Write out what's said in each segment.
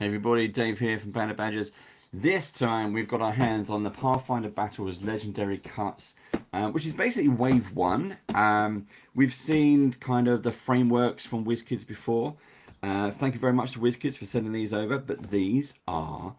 everybody, Dave here from Band of Badgers. This time we've got our hands on the Pathfinder Battles Legendary Cuts, which is basically Wave 1. We've seen kind of the frameworks from Wizkids before. Thank you very much to Wizkids for sending these over, but these are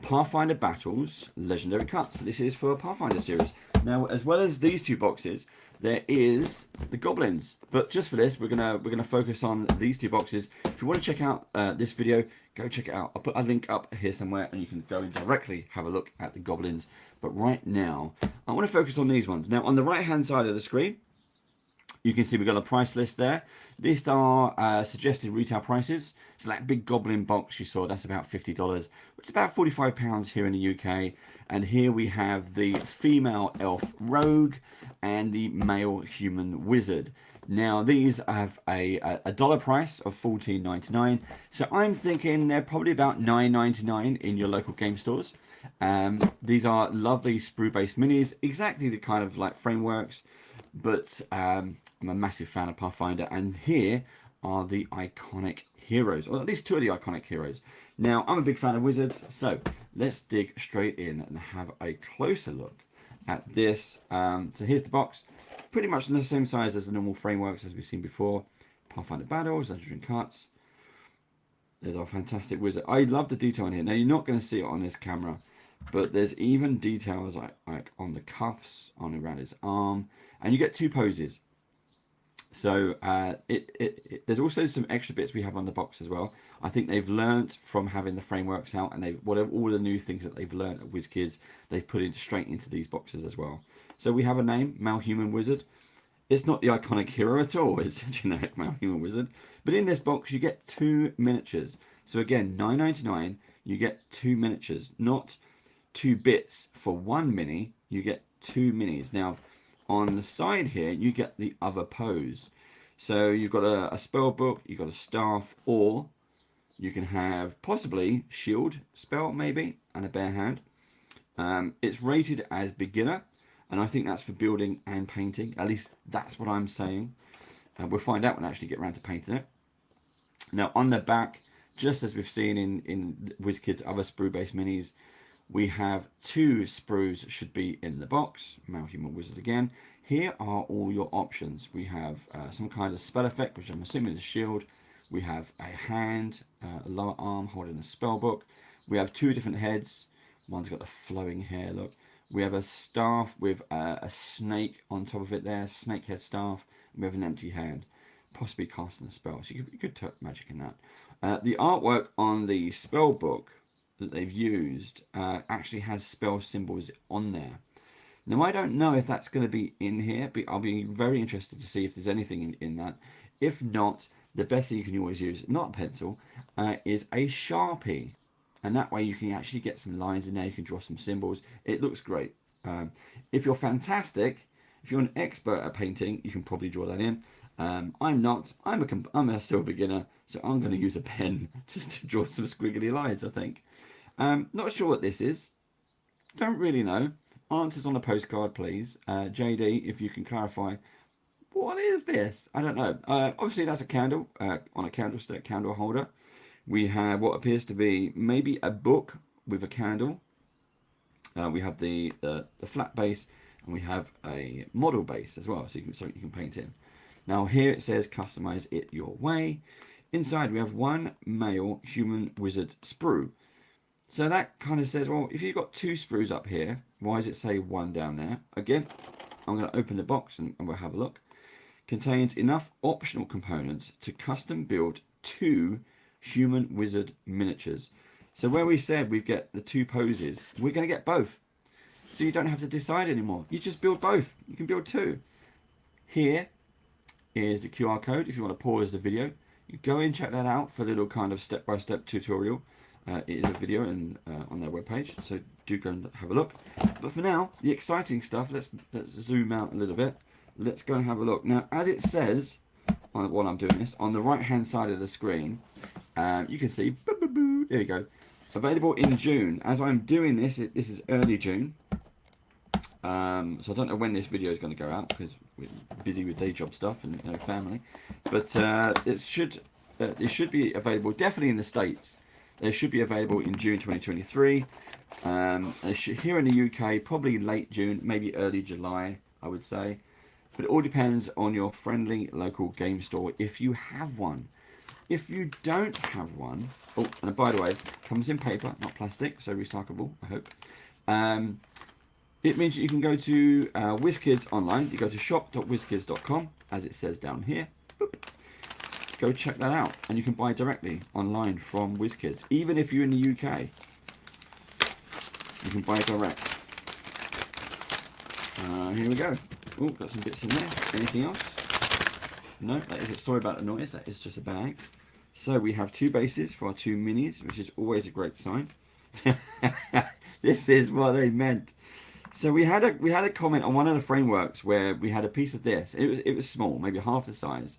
Pathfinder Battles Legendary Cuts. This is for a Pathfinder series. Now, as well as these two boxes, there is the goblins, but just for this we're gonna focus on these two boxes. If you want to check out this video, go check it out. I'll put a link up here somewhere and you can go and directly have a look at the goblins, but right now I want to focus on these ones. Now, on the right hand side of the screen you can see we've got a price list there. These are suggested retail prices. So that big goblin box you saw, that's about $50, which is about £45 here in the UK. And here we have the female elf rogue and the male human wizard. Now these have a dollar price of $14.99. So I'm thinking they're probably about $9.99 in your local game stores. These are lovely sprue-based minis, exactly the kind of like frameworks. But I'm a massive fan of Pathfinder, and here are the iconic heroes, or at least two of the iconic heroes. Now, I'm a big fan of wizards, so let's dig straight in and have a closer look at this. So here's the box, pretty much the same size as the normal frameworks as we've seen before. Pathfinder Battles, Legendary Cuts. There's our fantastic wizard. I love the detail in here. Now, you're not going to see it on this camera, but there's even details like on the cuffs, on around his arm, and you get two poses. So there's also some extra bits we have on the box as well. I think they've learnt from having the frameworks out, and they've all the new things that they've learnt at Wizkids, they've put it straight into these boxes as well. So we have a name, Male Human Wizard. It's not the iconic hero at all. It's a generic Male Human Wizard. But in this box you get two miniatures. So again, $9.99, you get two miniatures, not two bits for one mini. You get two minis. Now, on the side here, you get the other pose. So you've got a spell book, you've got a staff, or you can have possibly shield spell maybe, and a bare hand. It's rated as beginner, and I think that's for building and painting. At least that's what I'm saying. We'll find out when I actually get around to painting it. Now, on the back, just as we've seen in Wizkids' other sprue-based minis, we have two sprues should be in the box. Male Human Wizard again. Here are all your options. We have some kind of spell effect, which I'm assuming is a shield. We have a hand, a lower arm holding a spell book. We have two different heads. One's got a flowing hair look. We have a staff with a snake on top of it there, snake head staff. And we have an empty hand, possibly casting a spell. So you could put magic in that. The artwork on the spell book that they've used actually has spell symbols on there. Now, I don't know if that's going to be in here, but I'll be very interested to see if there's anything in that. If not, the best thing you can always use, not a pencil, is a Sharpie. And that way you can actually get some lines in there, you can draw some symbols. It looks great. If you're fantastic, if you're an expert at painting, you can probably draw that in. I'm not. I'm still a beginner, so I'm going to use a pen just to draw some squiggly lines, I think. Not sure what this is. Don't really know. Answers on a postcard, please. JD, if you can clarify, what is this? I don't know. Obviously, that's a candle on a candlestick, candle holder. We have what appears to be maybe a book with a candle. We have the flat base, and we have a model base as well, so you can paint in. Now here it says customize it your way. Inside we have one male human wizard sprue. So that kind of says, well, if you've got two sprues up here, why does it say one down there? Again, I'm going to open the box and we'll have a look. Contains enough optional components to custom build two human wizard miniatures. So where we said we get the two poses, we're going to get both. So you don't have to decide anymore. You just build both. You can build two. Here is the QR code if you want to pause the video. You go in, check that out for a little kind of step-by-step tutorial. It is a video on their webpage, so do go and have a look. But for now, the exciting stuff, let's zoom out a little bit. Let's go and have a look. Now, as it says, while I'm doing this, on the right-hand side of the screen, you can see, there you go, available in June. As I'm doing this, this is early June. So I don't know when this video is going to go out because we're busy with day job stuff and family. But it should be available definitely in the States. They should be available in June 2023. Here in the UK, probably late June, maybe early July, I would say. But it all depends on your friendly local game store if you have one. If you don't have one, oh, and by the way, it comes in paper, not plastic, so recyclable, I hope. It means that you can go to Wizkids online. You go to shop.wizkids.com, as it says down here. Boop. Go check that out, and you can buy directly online from Wizkids. Even if you're in the UK, you can buy direct. Here we go. Oh, got some bits in there. Anything else? No, that is it. Sorry about the noise. That is just a bag. So we have 2 bases for our 2 minis, which is always a great sign. This is what they meant. So we had a comment on one of the frameworks where we had a piece of this. It was small, maybe half the size,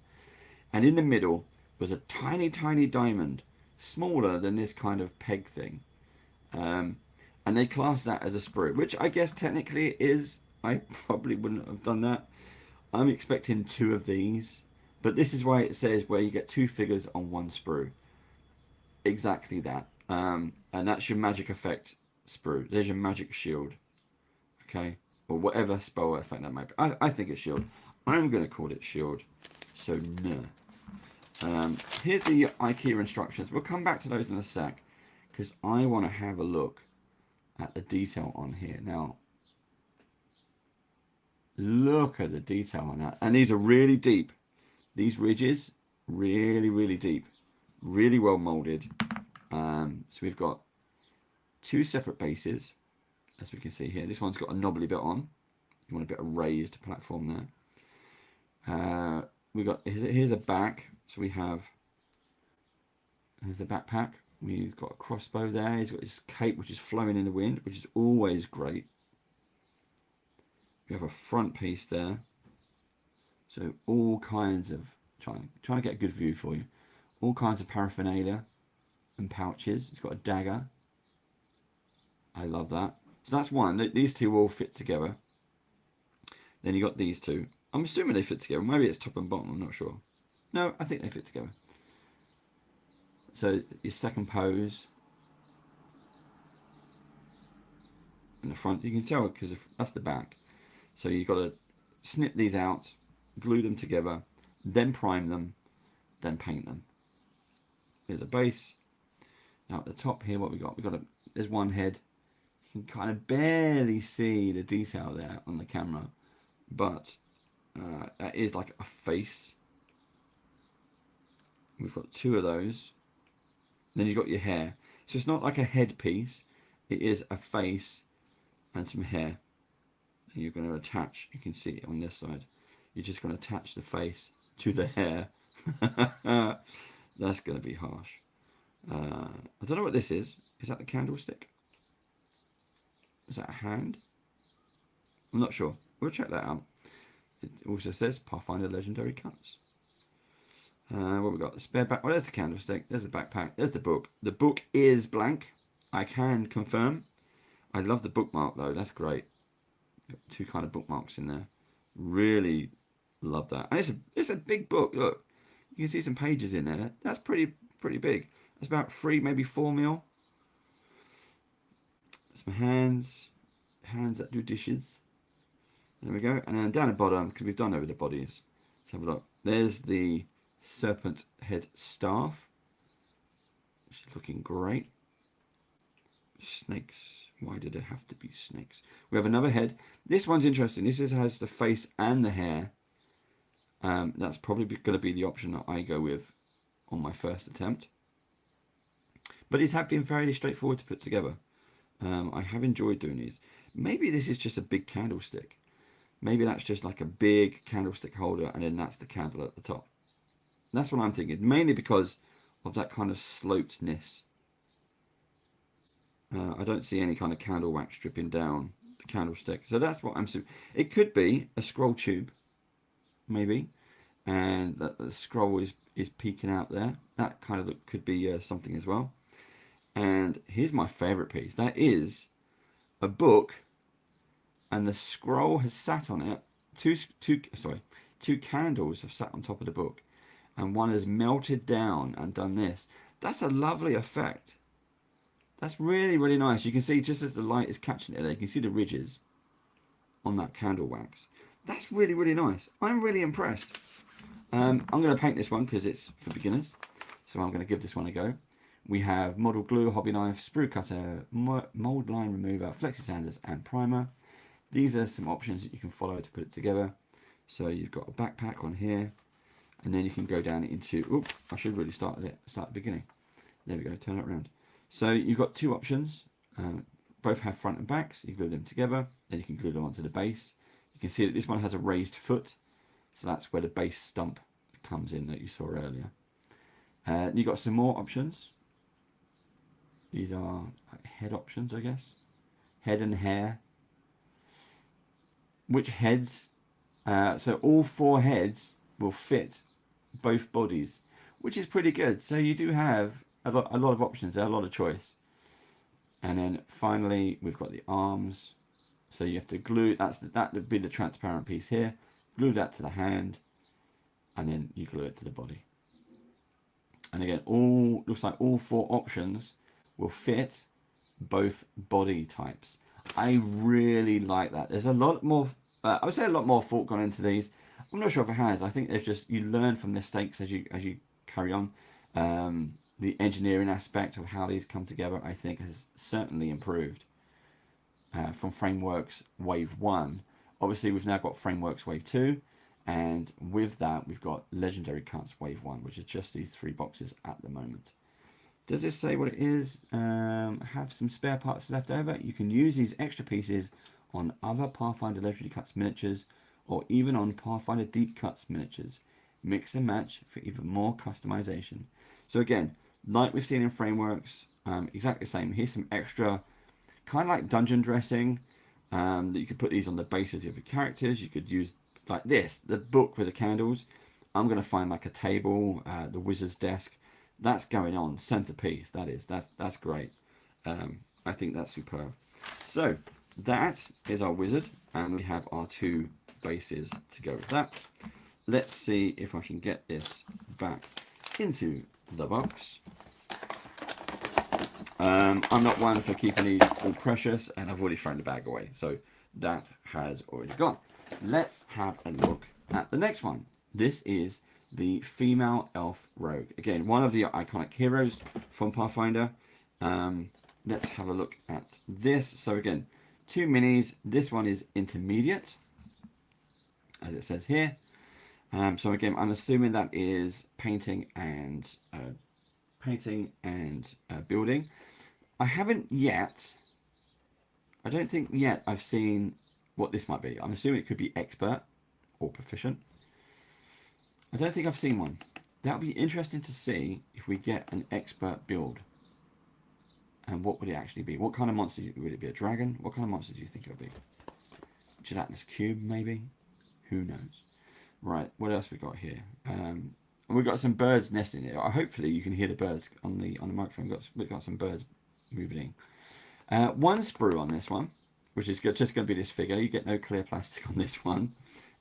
and in the middle was a tiny diamond, smaller than this kind of peg thing, and they classed that as a sprue, which I guess technically it is. I probably wouldn't have done that. I'm expecting 2 of these, but this is why it says where you get 2 figures on 1 sprue. Exactly that, and that's your magic effect sprue. There's your magic shield. Okay, or whatever spell effect that might be. I think it's shield. I'm going to call it shield. So no. Here's the IKEA instructions. We'll come back to those in a sec, because I want to have a look at the detail on here. Now, look at the detail on that. And these are really deep. These ridges, really deep. Really well molded. So we've got 2 separate bases, as we can see here. This one's got a knobbly bit on. You want a bit of raised platform there. We got here's a back. So we have, here's a backpack. He's got a crossbow there. He's got his cape, which is flowing in the wind, which is always great. We have a front piece there. So all kinds of, trying to get a good view for you. All kinds of paraphernalia and pouches. It's got a dagger. I love that. So that's one. These 2 all fit together. Then you got these 2. I'm assuming they fit together. Maybe it's top and bottom. I'm not sure. No, I think they fit together. So your second pose. In the front, you can tell because that's the back. So you've got to snip these out, glue them together, then prime them, then paint them. Here's a base. Now at the top here, what we got? There's one head. You can kind of barely see the detail there on the camera, but that is like a face. We've got 2 of those. Then you've got your hair. So it's not like a headpiece. It is a face and some hair. And you're going to attach, you can see it on this side. You're just going to attach the face to the hair. That's going to be harsh. I don't know what this is. Is that the candlestick? Is that a hand? I'm not sure. We'll check that out. It also says Pathfinder Legendary Cuts. What we got? The spare back. Oh, there's the candlestick. There's the backpack. There's the book. The book is blank. I can confirm. I love the bookmark though. That's great. Got 2 kind of bookmarks in there. Really love that. And it's a big book. Look, you can see some pages in there. That's pretty big. It's about 3, maybe 4 mil. Some hands that do dishes. There we go. And then down the bottom, because we've done over the bodies. Let's have a look. There's the serpent head staff, which is looking great. Snakes. Why did it have to be snakes? We have another head. This one's interesting. This has the face and the hair. That's probably going to be the option that I go with on my first attempt. But these have been fairly straightforward to put together. I have enjoyed doing these. Maybe this is just a big candlestick. Maybe that's just like a big candlestick holder and then that's the candle at the top. That's what I'm thinking. Mainly because of that kind of slopedness. I don't see any kind of candle wax dripping down the candlestick. So that's what I'm assuming. It could be a scroll tube. Maybe. And that the scroll is peeking out there. That kind of could be something as well. And here's my favorite piece. That is a book, and the scroll has sat on it. Two candles have sat on top of the book, and one has melted down and done this. That's a lovely effect. That's really, really nice. You can see just as the light is catching it there, you can see the ridges on that candle wax. That's really, really nice. I'm really impressed. I'm going to paint this one because it's for beginners. So I'm going to give this one a go. We have model glue, hobby knife, sprue cutter, mold line remover, flexi sanders, and primer. These are some options that you can follow to put it together. So you've got a backpack on here, and then you can go down into. Oops, I should really start at the beginning. There we go. Turn it around. So you've got two options. Both have front and backs. You glue them together. Then you can glue them onto the base. You can see that this one has a raised foot, so that's where the base stump comes in that you saw earlier. You've got some more options. These are head options, I guess. Head and hair. Which heads? So all four heads will fit both bodies, which is pretty good. So you do have a lot of options there, a lot of choice. And then finally, we've got the arms. So you have to glue, that would be the transparent piece here. Glue that to the hand, and then you glue it to the body. And again, looks like all four options will fit both body types. I really like that. There's a lot more, I would say a lot more thought gone into these. I'm not sure if it has. I think there's you learn from mistakes as you carry on. The engineering aspect of how these come together, I think, has certainly improved from Frameworks Wave 1. Obviously, we've now got Frameworks Wave 2, and with that, we've got Legendary Cuts Wave 1, which is just these 3 boxes at the moment. Does this say what it is? Have some spare parts left over? You can use these extra pieces on other Pathfinder Legendary Cuts miniatures, or even on Pathfinder Deep Cuts miniatures. Mix and match for even more customization. So again, like we've seen in Frameworks, exactly the same. Here's some extra, kind of like dungeon dressing, that you could put these on the bases of your characters. You could use like this, the book with the candles. I'm going to find like a table, the wizard's desk. That's going on, centerpiece. That's great. I think that's superb. So that is our wizard, and we have our 2 bases to go with that. Let's see if I can get this back into the box. I'm not one for keeping these all precious, and I've already thrown the bag away, so that has already gone. Let's have a look at the next one. This is the female elf rogue. Again, one of the iconic heroes from Pathfinder. Let's have a look at this. So again, 2 minis. This one is intermediate, as it says here. So again, I'm assuming that is painting and building. I haven't yet. I don't think yet I've seen what this might be. I'm assuming it could be expert or proficient. I don't think I've seen one. That would be interesting to see if we get an expert build. And what would it actually be? What kind of monster would it be? A dragon? What kind of monster do you think it would be? Gelatinous cube, maybe? Who knows? Right, what else we got here? We've got some birds nesting here. Hopefully you can hear the birds on the microphone. We've got some birds moving in. 1 sprue on this one, which is just going to be this figure. You get no clear plastic on this one.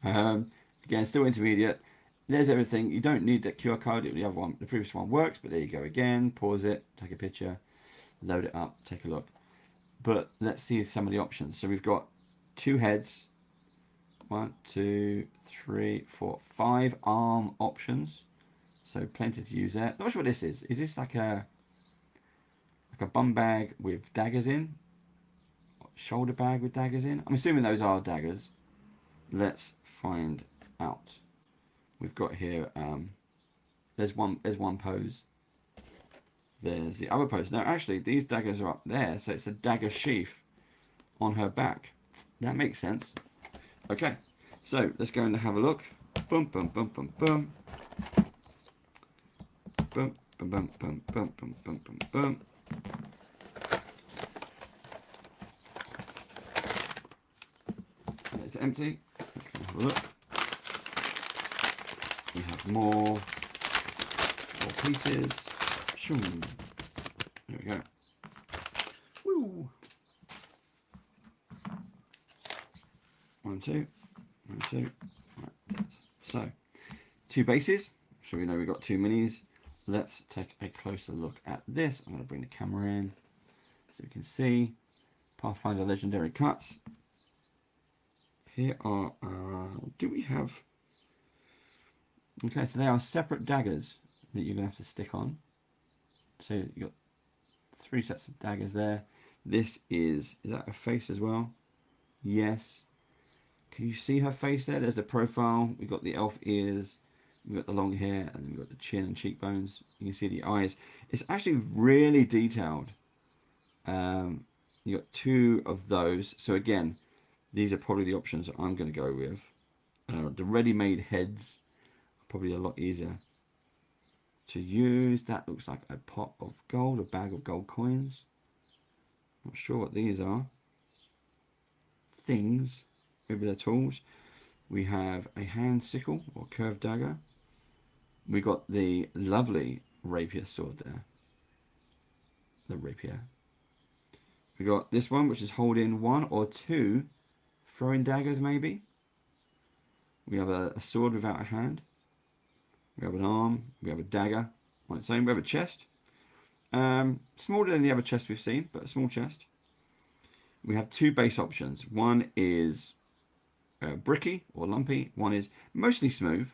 Again, still intermediate. There's everything. You don't need that QR code. The other one, the previous one works, but there you go again. Pause it, take a picture, load it up, take a look. But let's see some of the options. So we've got 2 heads. 1, 2, 3, 4, 5 arm options. So plenty to use there. Not sure what this is. Is this like a bum bag with daggers in? Shoulder bag with daggers in? I'm assuming those are daggers. Let's find out. We've got here. There's one pose. There's the other pose. No, actually, these daggers are up there, so it's a dagger sheath on her back. That makes sense. Okay, so let's go and have a look. Boom, boom, boom, boom, boom. Boom, boom, boom, boom, boom, boom, boom, boom, boom. It's empty. Let's go and have a look. We have more pieces. Shoom. There we go. Woo. 1, 2, 1, 2. Right. So, 2 bases. So we know we've got 2 minis. Let's take a closer look at this. I'm going to bring the camera in. So you can see Pathfinder Legendary Cuts. Here are, do we have, okay, so they are separate daggers that you're going to have to stick on. So you've got 3 sets of daggers there. This is that a face as well? Yes. Can you see her face there? There's the profile. We've got the elf ears. We've got the long hair, and then we've got the chin and cheekbones. You can see the eyes. It's actually really detailed. You got 2 of those. So again, these are probably the options I'm going to go with. The ready-made heads are probably a lot easier to use. That looks like a pot of gold, a bag of gold coins. Not sure what these are. Things. Maybe they're tools. We have a hand sickle or curved dagger. We got the lovely rapier sword there. The rapier. We got this one, which is holding 1 or 2 throwing daggers, maybe. We have a sword without a hand. We have an arm. We have a dagger on its own. We have a chest. Smaller than the other chest we've seen, but a small chest. We have 2 base options. One is bricky or lumpy. One is mostly smooth.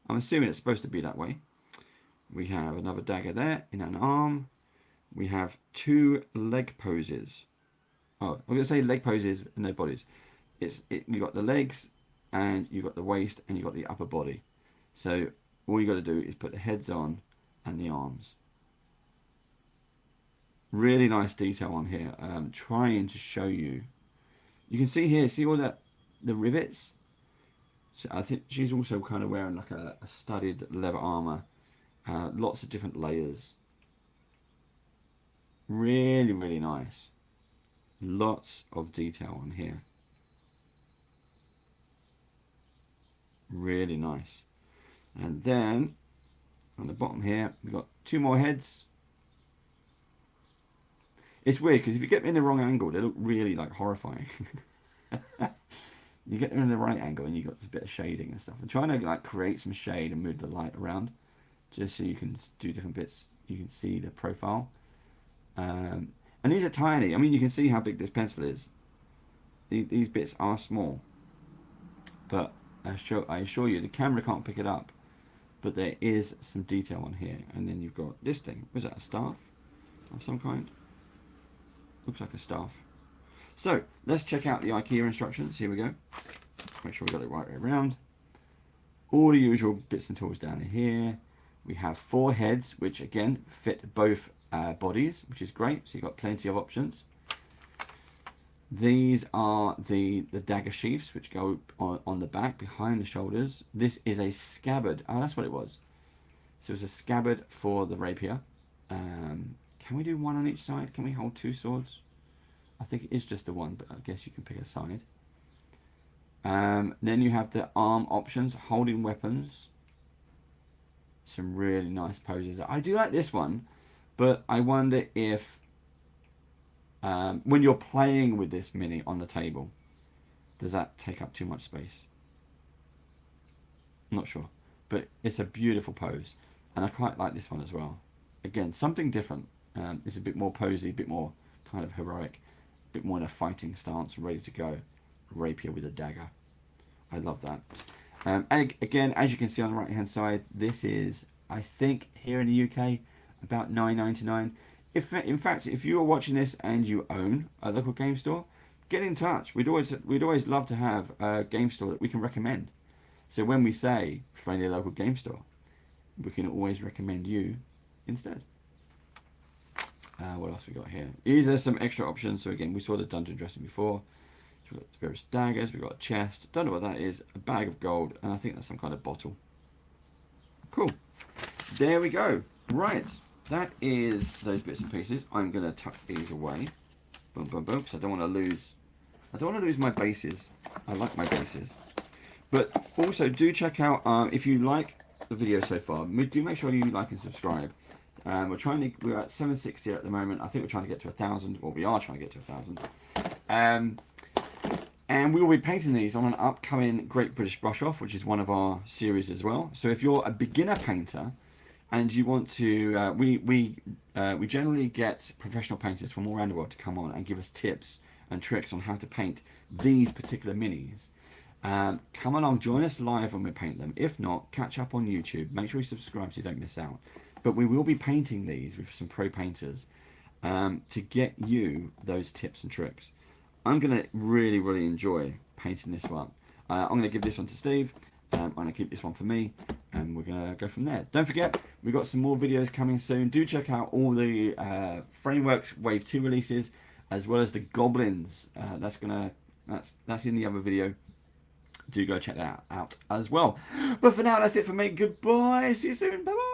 I'm assuming it's supposed to be that way. We have another dagger there in an arm. We have 2 leg poses. Oh, I'm going to say leg poses and their bodies. You got the legs, and you got the waist, and you got the upper body. So all you got to do is put the heads on and the arms. Really nice detail on here. Trying to show you. You can see here. See all that the rivets. So I think she's also kind of wearing like a studded leather armor. Lots of different layers. Really, really nice. Lots of detail on here. Really nice. And then on the bottom here, we've got 2 more heads. It's weird because if you get them in the wrong angle, they look really like horrifying. You get them in the right angle and you got a bit of shading and stuff. I'm trying to like create some shade and move the light around just so you can do different bits. You can see the profile. And these are tiny. I mean, you can see how big this pencil is. These bits are small. But I assure you, the camera can't pick it up. But there is some detail on here. And then you've got this thing. Was that a staff of some kind? Looks like a staff. So, let's check out the IKEA instructions. Here we go. Make sure we got it right way around. All the usual bits and tools down here. We have 4 heads, which again fit both bodies, which is great. So you've got plenty of options. These are the dagger sheaths, which go on the back, behind the shoulders. This is a scabbard. Oh, that's what it was. So it's a scabbard for the rapier. Can we do 1 on each side? Can we hold 2 swords? I think it is just the 1, but I guess you can pick a side. Then you have the arm options, holding weapons. Some really nice poses. I do like this one, but I wonder if when you're playing with this mini on the table, does that take up too much space? I'm not sure, but it's a beautiful pose, and I quite like this one as well. Again, something different. It's a bit more posy, a bit more kind of heroic, a bit more in a fighting stance, ready to go. Rapier with a dagger. I love that. And again, as you can see on the right hand side, this is, I think, here in the UK, about $9.99. In fact, if you are watching this and you own a local game store, get in touch. We'd always love to have a game store that we can recommend. So when we say friendly local game store, we can always recommend you instead. What else we got here? These are some extra options. So again, we saw the dungeon dressing before. So we've got various daggers. We've got a chest. Don't know what that is. A bag of gold, and I think that's some kind of bottle. Cool. There we go. Right. That is those bits and pieces. I'm gonna tuck these away. Boom, boom, boom. Because I don't want to lose. I don't want to lose my bases. I like my bases. But also do check out if you like the video so far. Do make sure you like and subscribe. We're at 760 at the moment. I think we're trying to get to 1,000, or we are trying to get to 1,000. And we will be painting these on an upcoming Great British Brush Off, which is one of our series as well. So if you're a beginner painter and you want to, we generally get professional painters from all around the world to come on and give us tips and tricks on how to paint these particular minis. Come along, join us live when we paint them. If not, catch up on YouTube. Make sure you subscribe so you don't miss out. But we will be painting these with some pro painters to get you those tips and tricks. I'm going to really, really enjoy painting this one. I'm going to give this one to Steve. I'm going to keep this one for me, and we're going to go from there. Don't forget, we've got some more videos coming soon. Do check out all the Frameworks Wave 2 releases, as well as the Goblins. That's in the other video. Do go check that out as well. But for now, that's it for me. Goodbye. See you soon. Bye-bye.